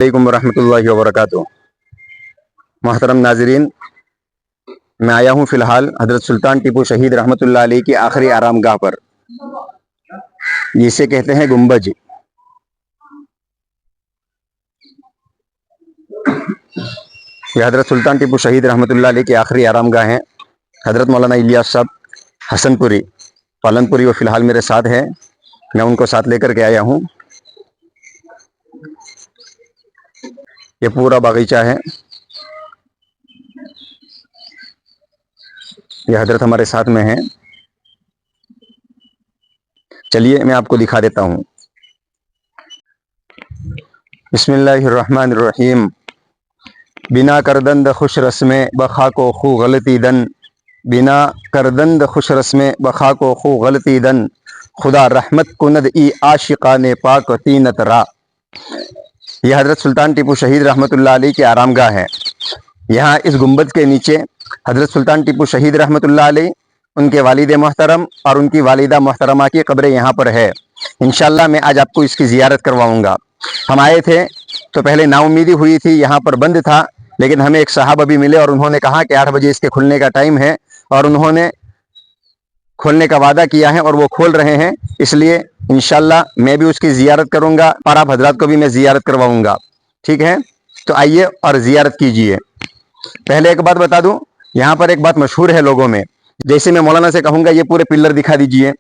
अलैकुम वरहमतुल्लाहि वबरकातुहू। मोहतरम नाजरीन, मैं आया हूँ फ़िलहाल हज़रत सुल्तान टीपू शहीद रहमतुल्लाह अलैह की आखिरी आरामगाह पर। जिसे कहते हैं गुंबज। यह हज़रत सुल्तान टीपू शहीद रहमतुल्लाह अलैह की आखिरी आरामगाह है। हज़रत मौलाना इलियास साहब हसनपुरी पालनपुरी वो फ़िलहाल मेरे साथ है। मैं उनको साथ लेकर के आया हूँ। ये पूरा बागीचा है। ये हजरत हमारे साथ में है। चलिए मैं आपको दिखा देता हूँ। बिस्मिल्लाहिर्रहमानिर्रहीम। बिना करदंद खुश रस्में बखा को खू गलती दन, बिना करदंद खुश रस्में बखा को खू गलती दन, खुदा रहमत कुनद ई आशिकाने पाक तीनत रा। यह हज़रत सुल्तान टीपू शहीद रहमतुल्लाह अलैह की आरामगाह है। यहाँ इस गुंबद के नीचे हज़रत सुल्तान टीपू शहीद रहमतुल्लाह अलैह, उनके वालिद मोहतरम और उनकी वालिदा मोहतरमा की कब्र यहाँ पर है। इंशाअल्लाह मैं आज आपको इसकी ज़ियारत करवाऊँगा। हम आए थे तो पहले नाउमीदी हुई थी, यहाँ पर बंद था, लेकिन हमें एक साहब अभी मिले और उन्होंने कहा कि 8 बजे इसके खुलने का टाइम है और उन्होंने खोलने का वादा किया है और वो खोल रहे हैं। इसलिए इंशाअल्लाह मैं भी उसकी ज़ियारत करूँगा और आप हजरात को भी मैं ज़ियारत करवाऊँगा। ठीक है, तो आइए और ज़ियारत कीजिए। पहले एक बात बता दूँ, यहाँ पर एक बात मशहूर है लोगों में। जैसे मैं मौलाना से कहूँगा ये पूरे पिल्लर दिखा दीजिए।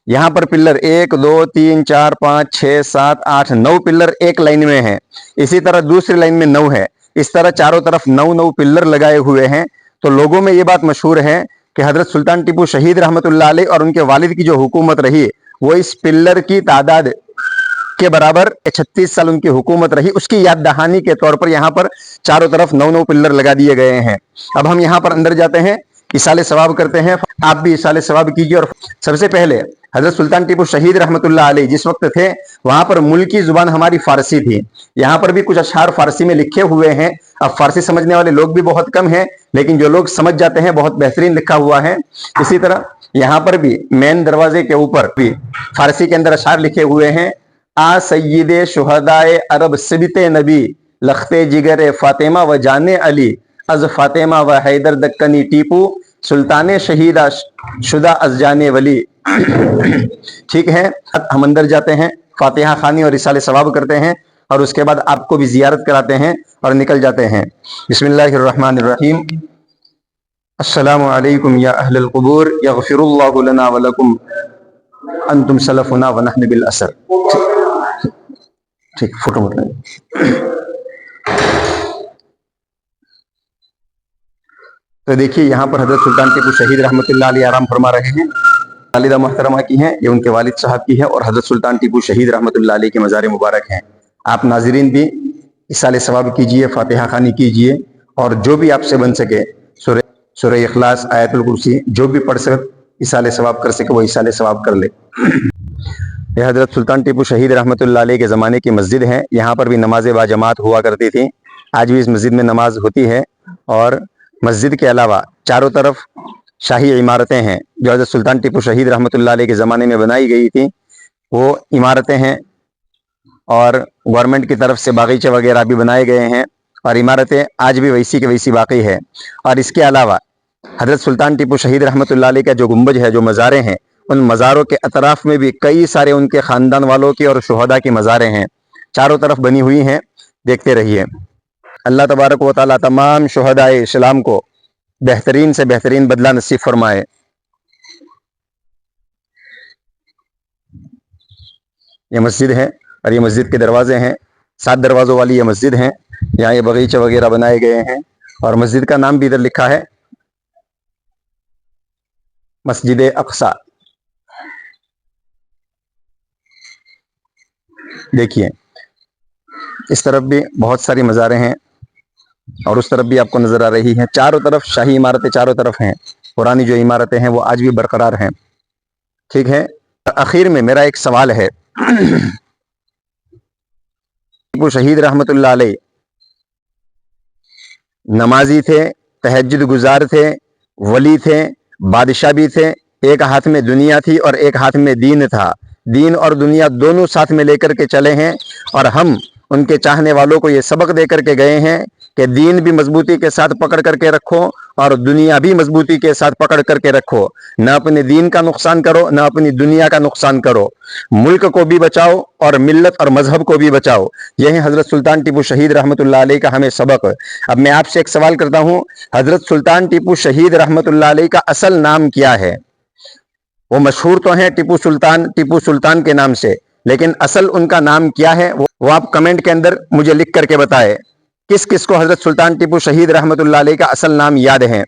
यहाँ पर पिल्लर 1 2 3 4 5 6 7 8 9 पिल्लर एक लाइन में है। इसी तरह दूसरी लाइन में 9 है। इस तरह चारों तरफ 9 पिल्लर लगाए हुए हैं। तो लोगों में ये बात मशहूर है कि हज़रत सुल्तान टीपू शहीद रहमतुल्लाह अलैह और उनके वालिद की जो हुकूमत रही वो इस पिल्लर की तादाद के बराबर 36 साल उनकी हुकूमत रही। उसकी याद दहानी के तौर पर यहाँ पर चारों तरफ 9 पिल्लर लगा दिए गए हैं। अब हम यहाँ पर अंदर जाते हैं, इसाले सवाब करते हैं। आप भी इसाले सवाब कीजिए। और सबसे पहले हज़रत सुल्तान टीपू शहीद रहमतुल्लाह अलैह जिस वक्त थे वहां पर मुल्की जुबान हमारी फारसी थी। यहाँ पर भी कुछ अशआर फारसी में लिखे हुए हैं। अब फारसी समझने वाले लोग भी बहुत कम हैं, लेकिन जो लोग समझ जाते हैं बहुत बेहतरीन लिखा हुआ है। इसी तरह यहाँ पर भी मेन दरवाजे के ऊपर भी फारसी के अंदर अशआर लिखे हुए हैं। आ सय्यदे शुहदाए अरब सिबते नबी, लखते जिगर फातिमा व जाने अली, अज फातिमा व हैदर दक्कनी टीपू, सुल्तान शहीदा शुदा अज जाने वली। ठीक है, हम अंदर जाते हैं, फातिहा खानी और रिसाले सवाब करते हैं और उसके बाद आपको भी जियारत कराते हैं और निकल जाते हैं। बिस्मिल्लाहिर्रहमानिर्रहीम। अस्सलामु अलैकुम या अहलल कुबूर, यगफिरुल्लाहु लना व लकुम, अंतुम सलफुना व नहनु बिल असर। ठीक, फोटो मतलब। तो देखिए यहाँ पर हजरत सुल्तान टीपू शहीद रहमतुल्लाह अलैह आराम फरमा रहे हैं। वालिदा मोहतरमा की हैं, ये उनके वालिद साहब की है और हजरत सुल्तान टीपू शहीद रहमतुल्लाह अलैह के मज़ार मुबारक हैं। आप नाजरीन भी इसाले सवाब कीजिए, फातिहा खानी कीजिए और जो भी आपसे बन सके सूरह इखलास, आयतुल कुर्सी, जो भी पढ़ सके इसाले सवाब कर सके वो इसाले सवाब कर ले। यह हजरत सुल्तान टीपू शहीद रहमतुल्लाह अलैह के ज़माने की मस्जिद है। यहाँ पर भी नमाज बाजमात हुआ करती थी। आज भी इस मस्जिद में नमाज होती है। और मस्जिद के अलावा चारों तरफ शाही इमारतें हैं जो हज़रत सुल्तान टीपू शहीद रहमतुल्लाह अलैह के ज़माने में बनाई गई थी, वो इमारतें हैं। और गवर्नमेंट की तरफ से बागीचे वगैरह भी बनाए गए हैं और इमारतें आज भी वैसी की वैसी बाकी है। और इसके अलावा हज़रत सुल्तान टीपू शहीद रहमतुल्लाह अलैह का जो गुंबज है, जो मज़ारें हैं, उन मज़ारों के अतराफ़ में भी कई सारे उनके ख़ानदान वालों की और शुहदा की मज़ारें हैं, चारों तरफ बनी हुई हैं। देखते रहिए। अल्लाह तबारक व तआला तमाम शुहदाए इस्लाम को बेहतरीन से बेहतरीन बदला नसीब फरमाए। ये मस्जिद है और ये मस्जिद के दरवाजे हैं। 7 दरवाज़ों वाली ये मस्जिद है। यहाँ ये बगीचे वगैरह बनाए गए हैं और मस्जिद का नाम भी इधर लिखा है, मस्जिद अक्सा। देखिए इस तरफ भी बहुत सारी मज़ारें हैं और उस तरफ भी आपको नजर आ रही है। चारों तरफ शाही इमारतें चारों तरफ हैं। पुरानी जो इमारतें हैं वो आज भी बरकरार हैं। ठीक है, आखिर में मेरा एक सवाल है। टीपू शहीद रहमतुल्लाह अलैह नमाजी थे, तहज्जुद गुजार थे, वली थे, बादशाह भी थे। एक हाथ में दुनिया थी और एक हाथ में दीन था। दीन और दुनिया दोनों साथ में लेकर के चले हैं और हम ان کے چاہنے والوں کو یہ سبق دے کر کے گئے ہیں کہ دین بھی مضبوطی کے ساتھ پکڑ کر کے رکھو اور دنیا بھی مضبوطی کے ساتھ پکڑ کر کے رکھو، نہ اپنے دین کا نقصان کرو نہ اپنی دنیا کا نقصان کرو، ملک کو بھی بچاؤ اور ملت اور مذہب کو بھی بچاؤ۔ یہی حضرت سلطان ٹیپو شہید رحمۃ اللہ علیہ کا ہمیں سبق۔ اب میں آپ سے ایک سوال کرتا ہوں، حضرت سلطان ٹیپو شہید رحمۃ اللہ علیہ کا اصل نام کیا ہے؟ وہ مشہور تو ہیں ٹیپو سلطان کے نام سے، لیکن اصل ان کا نام کیا ہے وہ آپ کمنٹ کے اندر مجھے لکھ کر کے بتائے۔ کس کس کو حضرت سلطان ٹیپو شہید رحمۃ اللہ علیہ کا اصل نام یاد ہے؟